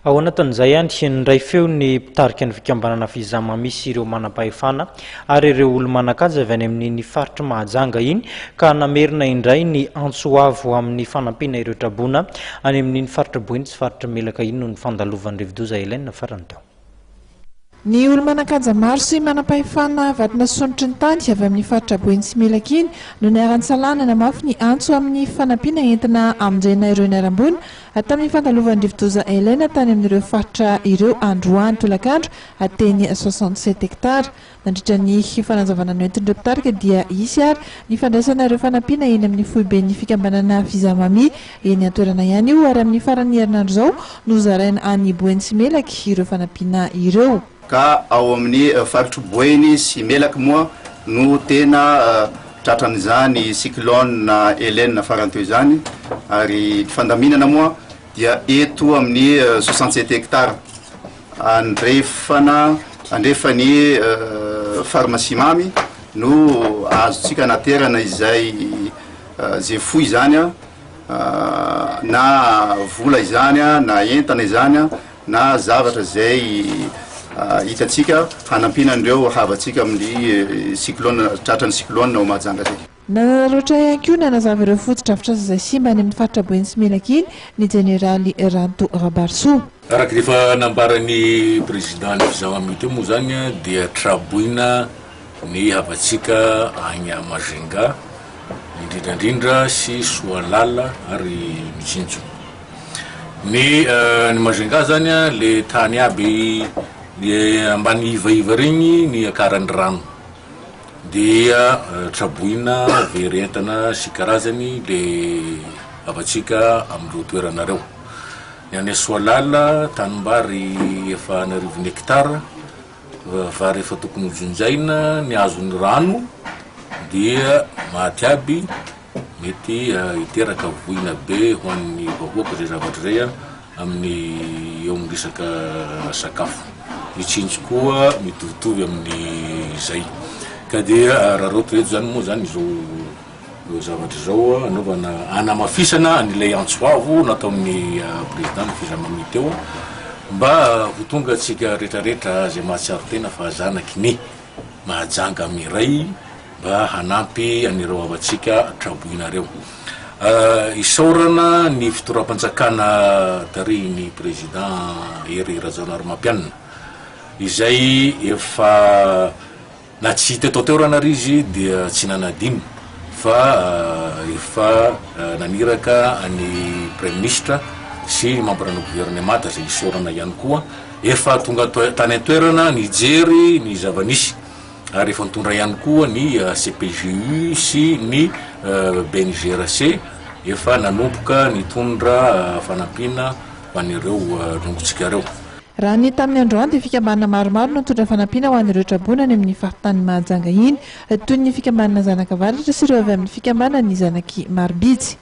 ao anatin'izay ny ndray feo ny mpitarika ny fikambanana fizamamisy ireo manam-pahefana ary ireo olo manan-kaja avy any amin'ny faritra Mahajanga iny ka namerina indray ny antsoavo amin'ny fanampiana ireo trabona any amin'ny faritra Boiny sy faritra Melaka iny no ny fandalovan'ny Rivodoza Hélène farany tao. Ny olo manan-kaja maro sy manam-pahefana vadina sonotry ny tany avy amin'ny faritra Boiny sy Melaka iny no niaran-tsalana na mafy ny antso amin'ny fanampiana entina amonjena ireo niarambony tamin'ny fandalovan'ny Rivodoza Hélène tany amin'ireo faritra ireo Androany tolakandro ateny 67 hektara. Nandritra ny fanazavana noentin'ireo mpitarika dia isy ary ny fandraisana ireo fanampiana eny amin'ny foiben'ny fikambanana fizamami eny an-toerana ihany io ary amin'ny farany herinandro zao no zaraina any Boiny sy Melaka ireo fanampiana ireo. Ka ao amin'ny faritra Boiny sy Melaka moa no tena tratran'izany cyclone na Hélène farany teo izany ary fandaminana moa dia eto amin'ny 67 hektara andrefany pharmacie mamy no azotsika naterana izay zay foy izany na vola izany na entana izany na zavatra zay hitatsika hanampinandreo havatsika amin'ny cyclone tratran'ny cyclone ao Mahajanga zay. Naroatra ihany koa nanazava ireo foto-drafitrasa izay simba any amin'ny faritra Boiny sy Melaka iny ny jeneraly Ranto Rabarso. Araka rehefa nambaran'ny président ny fizamami teo moa zany dia traboina ny havatsika agny Majunga indrindrandrindra sy Soalala ary Mijinjo. Ny Majunga zany le tany aby ambany ivaiva regny ny akaran'ny rano dia traboina verentana sy karazany le havatsika amin'ireo toeranareo. Ny any Soalala tanimbary efa 9 hektara vary efa tokony jonjaina ny azon'ny rano dia maty aby mety hiteraka voina be ho an'ny vahoaka zay zavatra zay amin'ny eo amin'ny resaka sakafo. Itsinjo koa mitovitovy amin'ny zay ka dia raha roto eto zany moa zany izao zavatra zao anaovana anamafisana an'ilay antsoavo natao amin'ny président ny fizamami teo mba ho tonga atsika rehetrarehetra zay mahatsiaro tena fa zanaky ny Mahajanga miray mba hanampy anireo havatsika traboinareo. Isaorana ny fitoram-panjakana tarihiny président Hery Rajaonarimampianina izay efa na tsy teto teorana ary izy dia tsy nanadino fa efa naniraka any premier ministre sy membre-na gouvernement zay isaorana ihany koa efa tonga tany an-toerana nijery ny zavanisy ary efa nitondra ihany koa ny CPGU sy ny BNGRC efa nanomboka nitondra fanampiana ho an'ireo rongotsika reo. Raha ny tamin'ny androany dia fikambanana maromaro no nitondra fanampiana ho an'ireo trabona any amin'ny faritany Mahajanga iny toy ny fikambanana zanaka avaratra sy ireo avy amin'ny fikambanana ny zanaky Marbitsy.